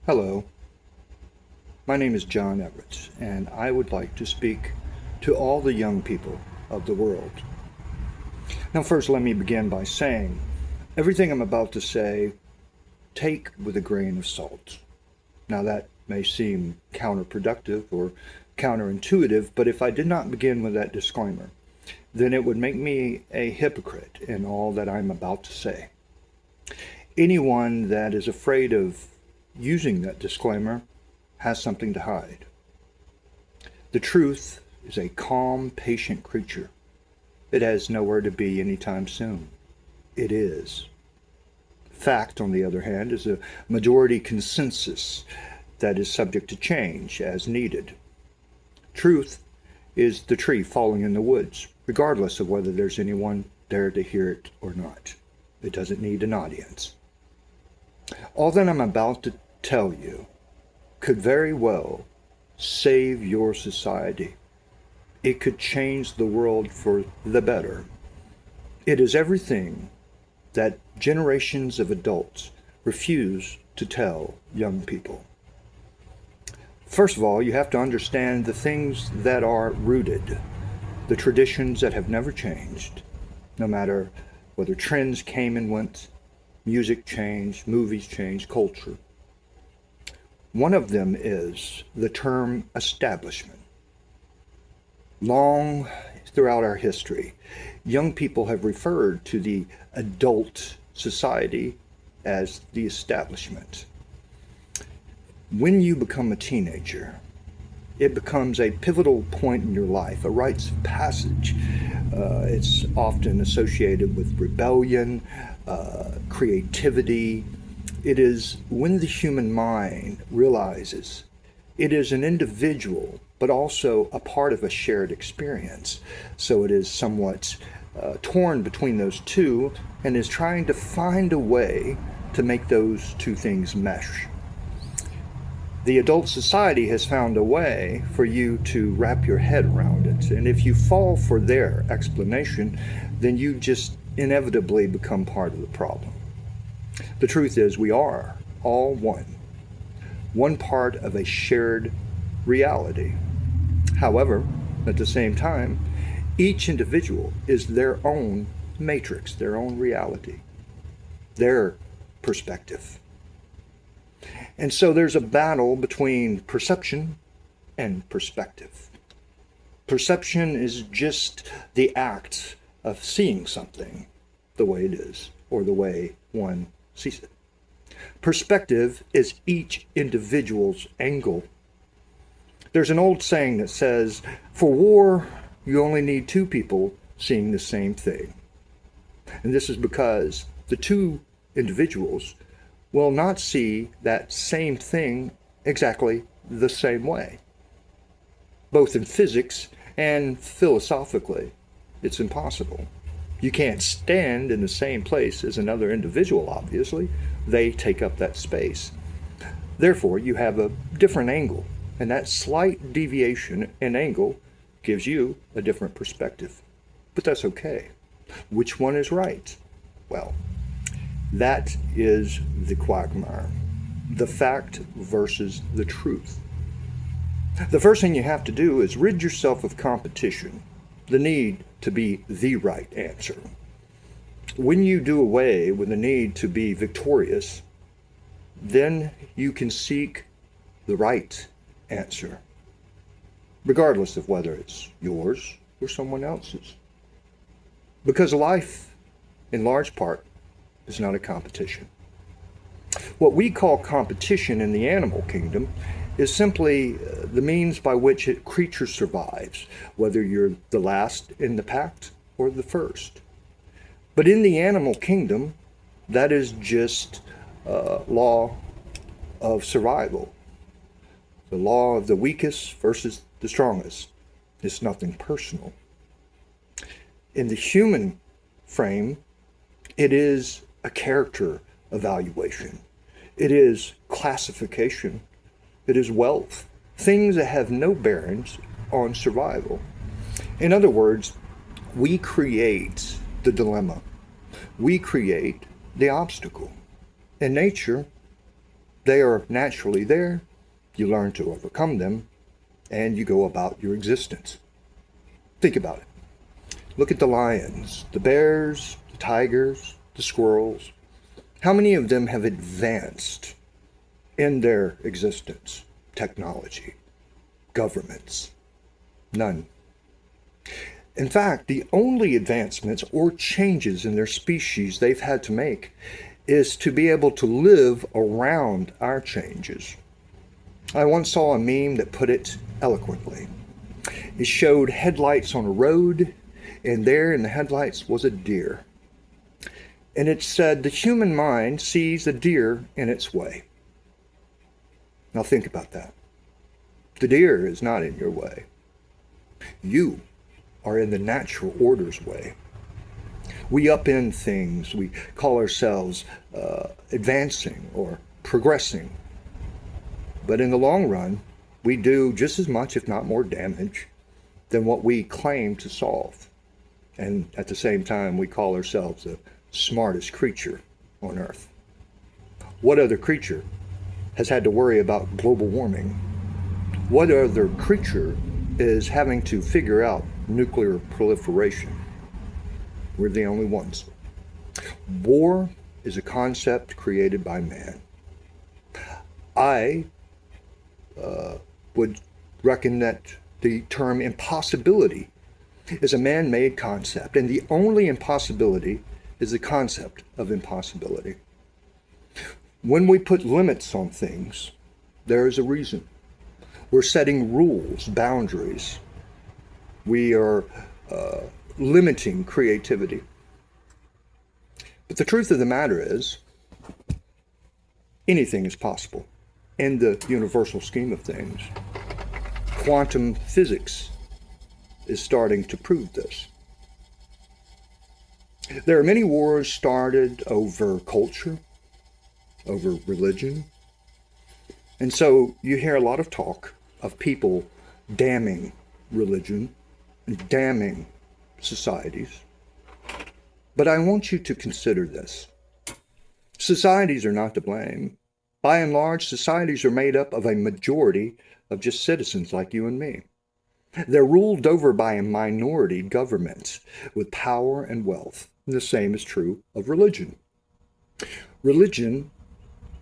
Hello, my name is John Everett, and I would like to speak to all the young people of the world. Now, first, let me begin by saying everything I'm about to say, take with a grain of salt. Now, that may seem counterproductive or counterintuitive, but if I did not begin with that disclaimer, then it would make me a hypocrite in all that I'm about to say. Anyone that is afraid of using that disclaimer has something to hide. The truth is a calm, patient creature. It has nowhere to be anytime soon. It is. Fact, on the other hand, is a majority consensus that is subject to change as needed. Truth is the tree falling in the woods, regardless of whether there's anyone there to hear it or not. It doesn't need an audience. All that I'm about to tell you could very well save your society. It could change the world for the better. It is everything that generations of adults refuse to tell young people. First of all, you have to understand the things that are rooted, the traditions that have never changed, no matter whether trends came and went, music changed, movies changed, culture. One of them is the term establishment. Long throughout our history, young people have referred to the adult society as the establishment. When you become a teenager, it becomes a pivotal point in your life, a rites of passage. It's often associated with rebellion, creativity. It is when the human mind realizes it is an individual, but also a part of a shared experience. So it is somewhat torn between those two and is trying to find a way to make those two things mesh. The adult society has found a way for you to wrap your head around it. And if you fall for their explanation, then you just inevitably become part of the problem. The truth is, we are all one part of a shared reality. However, at the same time, each individual is their own matrix, their own reality, their perspective. And so there's a battle between perception and perspective. Perception is just the act of seeing something the way it is, or the way one sees it. Perspective is each individual's angle. There's an old saying that says, for war, you only need two people seeing the same thing. And this is because the two individuals will not see that same thing exactly the same way. Both in physics and philosophically, it's impossible. You can't stand in the same place as another individual, obviously. They take up that space. Therefore, you have a different angle, and that slight deviation in angle gives you a different perspective. But that's okay. Which one is right? Well, that is the quagmire. The fact versus the truth. The first thing you have to do is rid yourself of competition, the need to be the right answer. When you do away with the need to be victorious, then you can seek the right answer, regardless of whether it's yours or someone else's. Because life, in large part, is not a competition. What we call competition in the animal kingdom is simply the means by which a creature survives, whether you're the last in the pack or the first. But in the animal kingdom, that is just law of survival. The law of the weakest versus the strongest. It's nothing personal. In the human frame, it is a character evaluation. It is classification. It is wealth. Things that have no bearings on survival. In other words, we create the dilemma. We create the obstacle. In nature, They are naturally there. You learn to overcome them, and you go about your existence. Think about it. Look at the lions, the bears, the tigers, the squirrels. How many of them have advanced in their existence? Technology, governments, none. In fact, the only advancements or changes in their species they've had to make is to be able to live around our changes. I once saw a meme that put it eloquently. It showed headlights on a road, and there in the headlights was a deer. And it said, the human mind sees a deer in its way. Now think about that. The deer is not in your way. You are in the natural order's way. We upend things. We call ourselves advancing or progressing. But in the long run, we do just as much, if not more damage than what we claim to solve. And at the same time, we call ourselves the smartest creature on Earth. What other creature has had to worry about global warming? What other creature is having to figure out nuclear proliferation? We're the only ones. War is a concept created by man. I would reckon that the term impossibility is a man-made concept, and the only impossibility is the concept of impossibility. When we put limits on things, there is a reason. We're setting rules, boundaries. We are limiting creativity. But the truth of the matter is, anything is possible in the universal scheme of things. Quantum physics is starting to prove this. There are many wars started over culture, over religion. And so you hear a lot of talk of people damning religion and damning societies. But I want you to consider this. Societies are not to blame. By and large, societies are made up of a majority of just citizens like you and me. They're ruled over by a minority government with power and wealth. The same is true of religion. Religion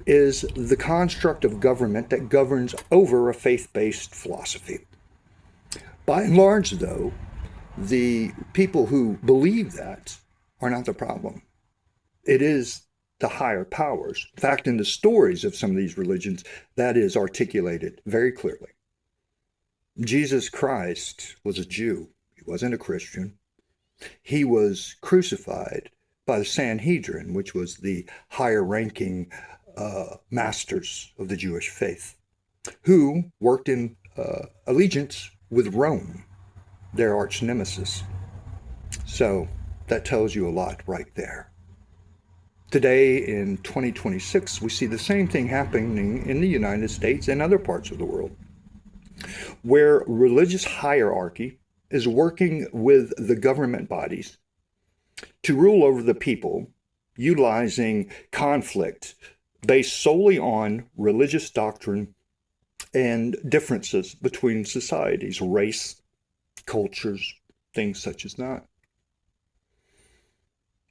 is the construct of government that governs over a faith-based philosophy. By and large, though, the people who believe that are not the problem. It is the higher powers. In fact, in the stories of some of these religions, that is articulated very clearly. Jesus Christ was a Jew. He wasn't a Christian. He was crucified by the Sanhedrin, which was the higher ranking masters of the Jewish faith, who worked in allegiance with Rome, their arch nemesis. So that tells you a lot right there. Today in 2026, we see the same thing happening in the United States and other parts of the world, where religious hierarchy is working with the government bodies to rule over the people, utilizing conflict based solely on religious doctrine and differences between societies, race, cultures, things such as that.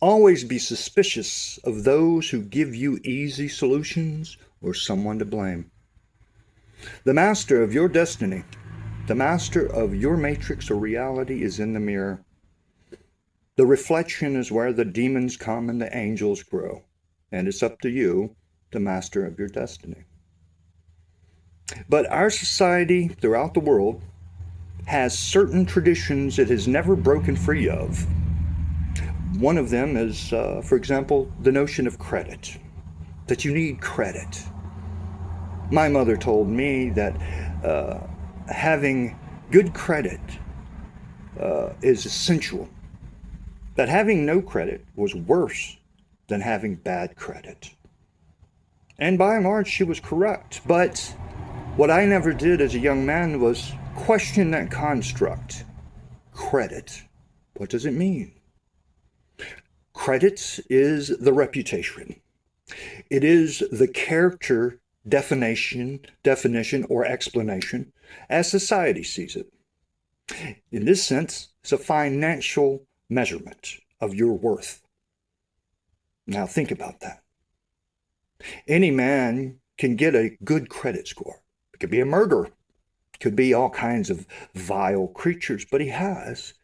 Always be suspicious of those who give you easy solutions or someone to blame. The master of your destiny, the master of your matrix or reality is in the mirror. The reflection is where the demons come and the angels grow. And it's up to you, the master of your destiny. But our society throughout the world has certain traditions it has never broken free of. One of them is, for example, the notion of credit, that you need credit. My mother told me that having good credit is essential, that having no credit was worse than having bad credit. And by and large, she was correct. But what I never did as a young man was question that construct. Credit. What does it mean? Credit is the reputation. It is the character definition, or explanation as society sees it. In this sense, it's a financial measurement of your worth. Now think about that. Any man can get a good credit score. It could be a murderer. It could be all kinds of vile creatures, but he has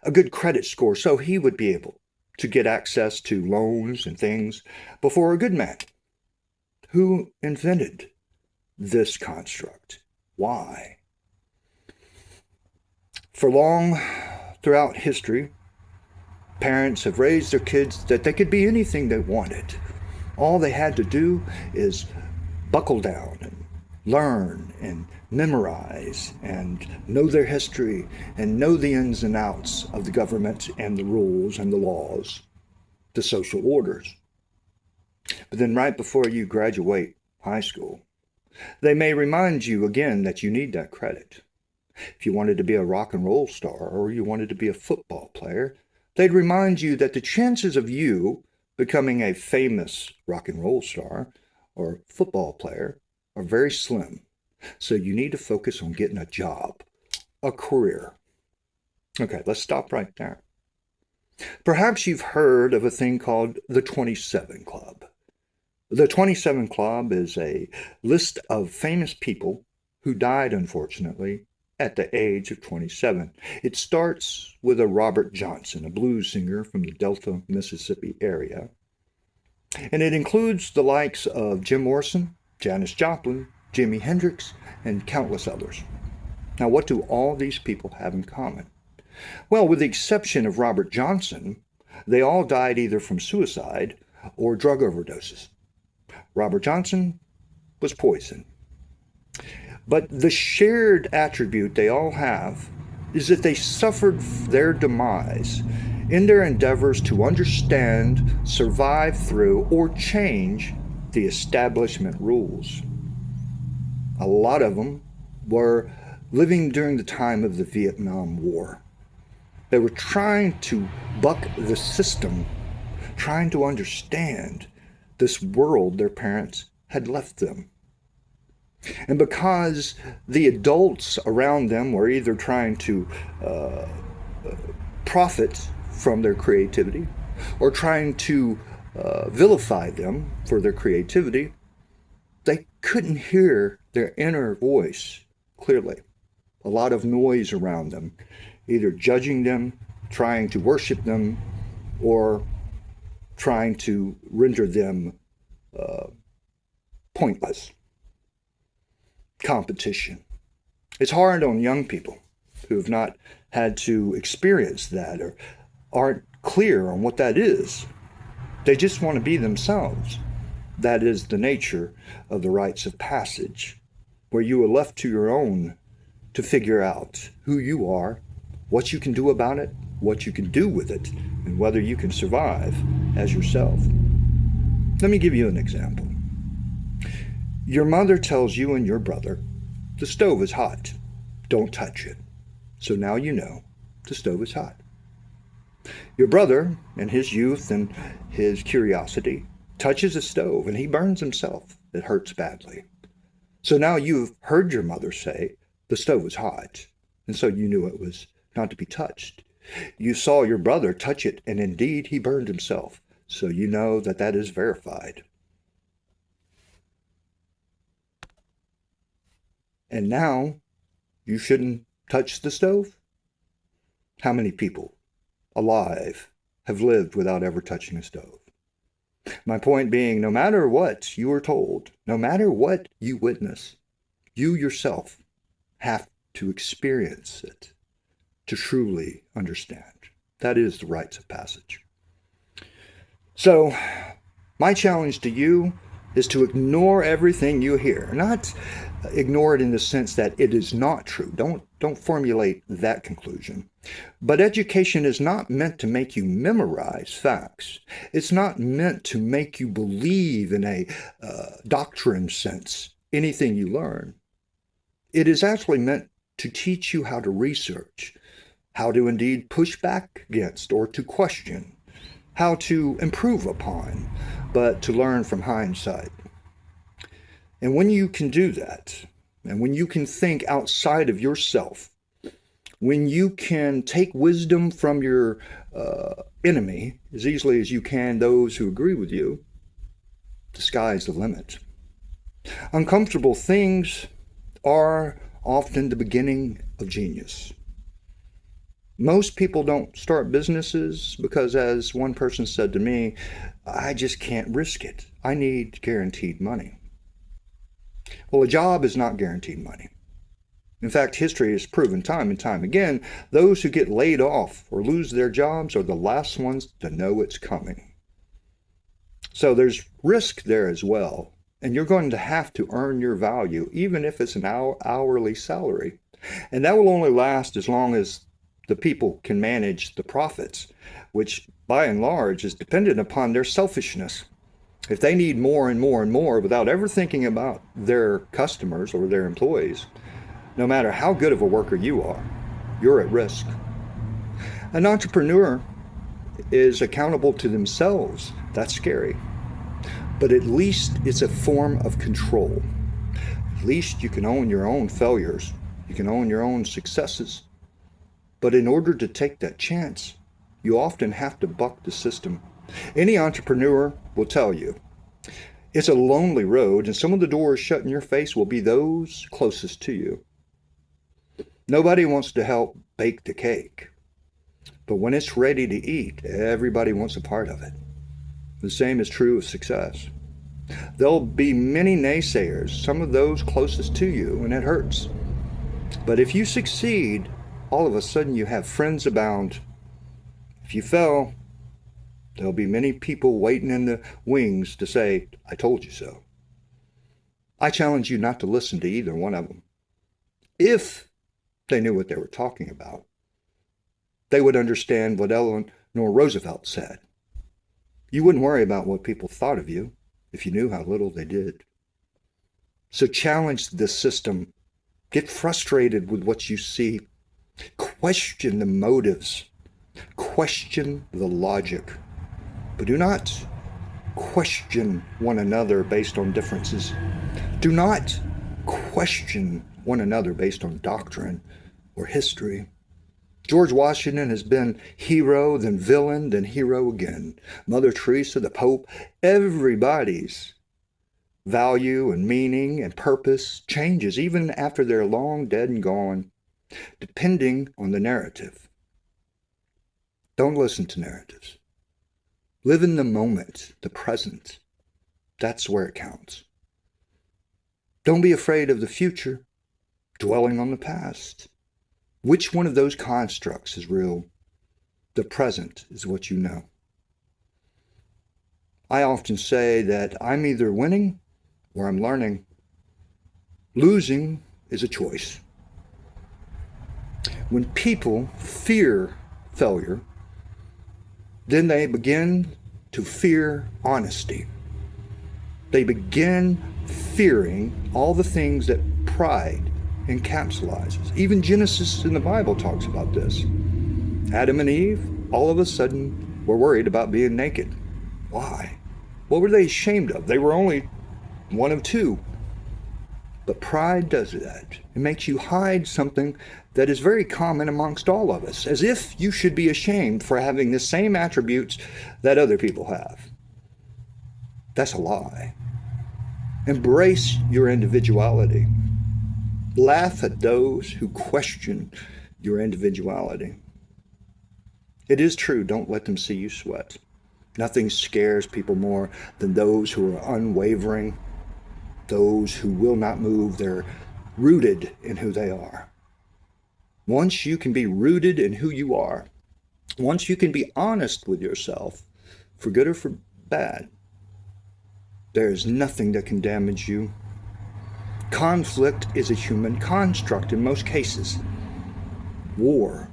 a good credit score, so he would be able to get access to loans and things before a good man. Who invented this construct? Why? For long throughout history, parents have raised their kids that they could be anything they wanted. All they had to do is buckle down and learn and memorize and know their history and know the ins and outs of the government and the rules and the laws, the social orders. But then right before you graduate high school, they may remind you again that you need that credit. If you wanted to be a rock and roll star or you wanted to be a football player, they'd remind you that the chances of you becoming a famous rock and roll star or football player are very slim. So you need to focus on getting a job, a career. Okay, let's stop right there. Perhaps you've heard of a thing called the 27 Club. The 27 Club is a list of famous people who died, unfortunately, at the age of 27. It starts with a Robert Johnson, a blues singer from the Delta, Mississippi area. And it includes the likes of Jim Morrison, Janis Joplin, Jimi Hendrix, and countless others. Now, what do all these people have in common? Well, with the exception of Robert Johnson, they all died either from suicide or drug overdoses. Robert Johnson was poisoned. But the shared attribute they all have is that they suffered their demise in their endeavors to understand, survive through, or change the establishment rules. A lot of them were living during the time of the Vietnam War. They were trying to buck the system, trying to understand this world their parents had left them. And because the adults around them were either trying to profit from their creativity or trying to vilify them for their creativity, they couldn't hear their inner voice clearly. A lot of noise around them, either judging them, trying to worship them, or trying to render them pointless. Competition. It's hard on young people who have not had to experience that or aren't clear on what that is. They just want to be themselves. That is the nature of the rites of passage, where you are left to your own to figure out who you are, what you can do about it, what you can do with it, and whether you can survive as yourself. Let me give you an example. Your mother tells you and your brother, the stove is hot. Don't touch it. So now you know the stove is hot. Your brother, in his youth and his curiosity, touches the stove and he burns himself. It hurts badly. So now you've heard your mother say the stove was hot, and so you knew it was not to be touched. You saw your brother touch it, and indeed he burned himself. So you know that that is verified. And now you shouldn't touch the stove? How many people alive have lived without ever touching a stove? My point being, no matter what you are told, no matter what you witness, you yourself have to experience it to truly understand. That is the rites of passage. So, my challenge to you is to ignore everything you hear. Not ignore it in the sense that it is not true. Don't formulate that conclusion. But education is not meant to make you memorize facts. It's not meant to make you believe in a doctrine sense anything you learn. It is actually meant to teach you how to research, how to indeed push back against or to question, how to improve upon, but to learn from hindsight. And when you can do that, and when you can think outside of yourself, when you can take wisdom from your enemy as easily as you can those who agree with you, the sky's the limit. Uncomfortable things are often the beginning of genius. Most people don't start businesses because, as one person said to me, I just can't risk it. I need guaranteed money. Well, a job is not guaranteed money. In fact, history has proven time and time again, those who get laid off or lose their jobs are the last ones to know it's coming. So there's risk there as well, and you're going to have to earn your value, even if it's an hourly salary. And that will only last as long as the people can manage the profits, which by and large is dependent upon their selfishness. If they need more and more and more without ever thinking about their customers or their employees, no matter how good of a worker you are, you're at risk. An entrepreneur is accountable to themselves. That's scary. But at least it's a form of control. At least you can own your own failures. You can own your own successes. But in order to take that chance, you often have to buck the system. Any entrepreneur will tell you it's a lonely road, and some of the doors shut in your face will be those closest to you. Nobody wants to help bake the cake, but when it's ready to eat, everybody wants a part of it. The same is true of success. There'll be many naysayers, some of those closest to you, and it hurts. But if you succeed, all of a sudden you have friends abound. If you fail, there'll be many people waiting in the wings to say, I told you so. I challenge you not to listen to either one of them. If they knew what they were talking about, they would understand what Eleanor Roosevelt said. You wouldn't worry about what people thought of you if you knew how little they did. So challenge the system. Get frustrated with what you see. Question the motives. Question the logic. But do not question one another based on differences. Do not question one another based on doctrine or history. George Washington has been hero, then villain, then hero again. Mother Teresa, the Pope, everybody's value and meaning and purpose changes even after they're long dead and gone, depending on the narrative. Don't listen to narratives. Live in the moment, the present. That's where it counts. Don't be afraid of the future, dwelling on the past. Which one of those constructs is real? The present is what you know. I often say that I'm either winning or I'm learning. Losing is a choice. When people fear failure, then they begin to fear honesty. They begin fearing all the things that pride encapsulates. Even Genesis in the Bible talks about this. Adam and Eve, all of a sudden, were worried about being naked. Why? What were they ashamed of? They were only one of two. But pride does that. It makes you hide something that is very common amongst all of us, as if you should be ashamed for having the same attributes that other people have. That's a lie. Embrace your individuality. Laugh at those who question your individuality. It is true, don't let them see you sweat. Nothing scares people more than those who are unwavering, those who will not move. They're rooted in who they are. Once you can be rooted in who you are, once you can be honest with yourself, for good or for bad, there is nothing that can damage you. Conflict is a human construct in most cases. War,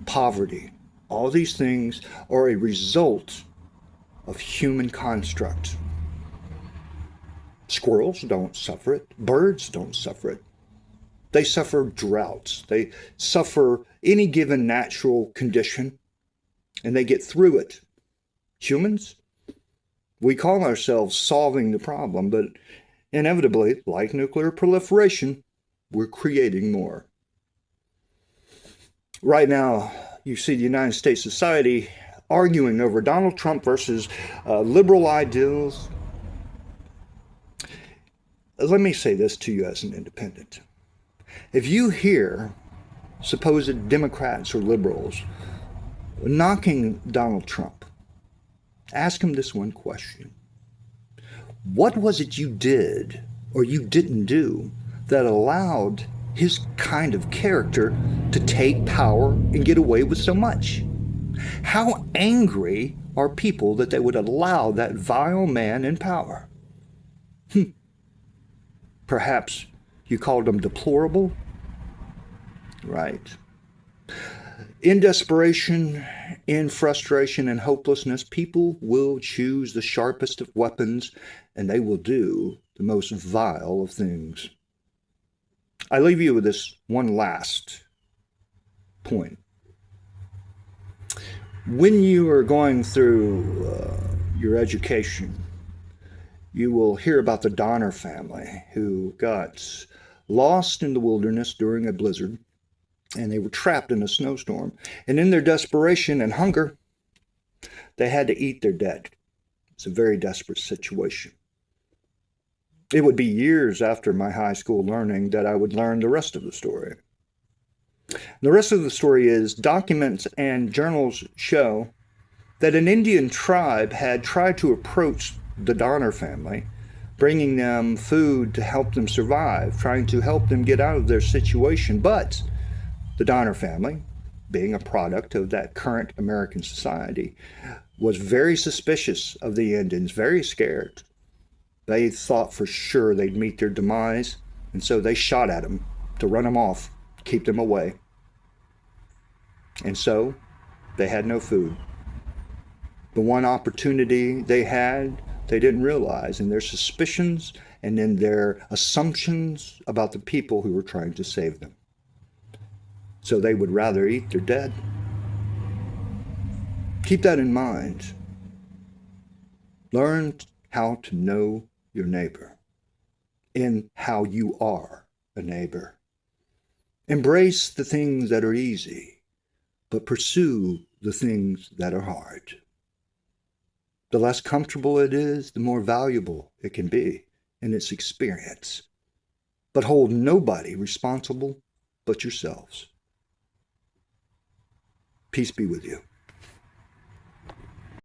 poverty, all these things are a result of human construct. Squirrels don't suffer it. Birds don't suffer it. They suffer droughts. They suffer any given natural condition, and they get through it. Humans, we call ourselves solving the problem, but inevitably, like nuclear proliferation, we're creating more. Right now, you see the United States society arguing over Donald Trump versus liberal ideals. Let me say this to you as an independent. If you hear supposed Democrats or liberals knocking Donald Trump, ask him this one question. What was it you did or you didn't do that allowed his kind of character to take power and get away with so much? How angry are people that they would allow that vile man in power? Perhaps you called him deplorable? Right. In desperation, in frustration and hopelessness, people will choose the sharpest of weapons and they will do the most vile of things. I leave you with this one last point. When you are going through your education, you will hear about the Donner family who got lost in the wilderness during a blizzard, and they were trapped in a snowstorm. And in their desperation and hunger, they had to eat their dead. It's a very desperate situation. It would be years after my high school learning that I would learn the rest of the story. The rest of the story is documents and journals show that an Indian tribe had tried to approach the Donner family, bringing them food to help them survive, trying to help them get out of their situation. But the Donner family, being a product of that current American society, was very suspicious of the Indians, very scared. They thought for sure they'd meet their demise, and so they shot at them to run them off, keep them away. And so they had no food. The one opportunity they had, they didn't realize in their suspicions and in their assumptions about the people who were trying to save them. So they would rather eat their dead. Keep that in mind. Learn how to know your neighbor and how you are a neighbor. Embrace the things that are easy, but pursue the things that are hard. The less comfortable it is, the more valuable it can be in its experience. But hold nobody responsible but yourselves. Peace be with you.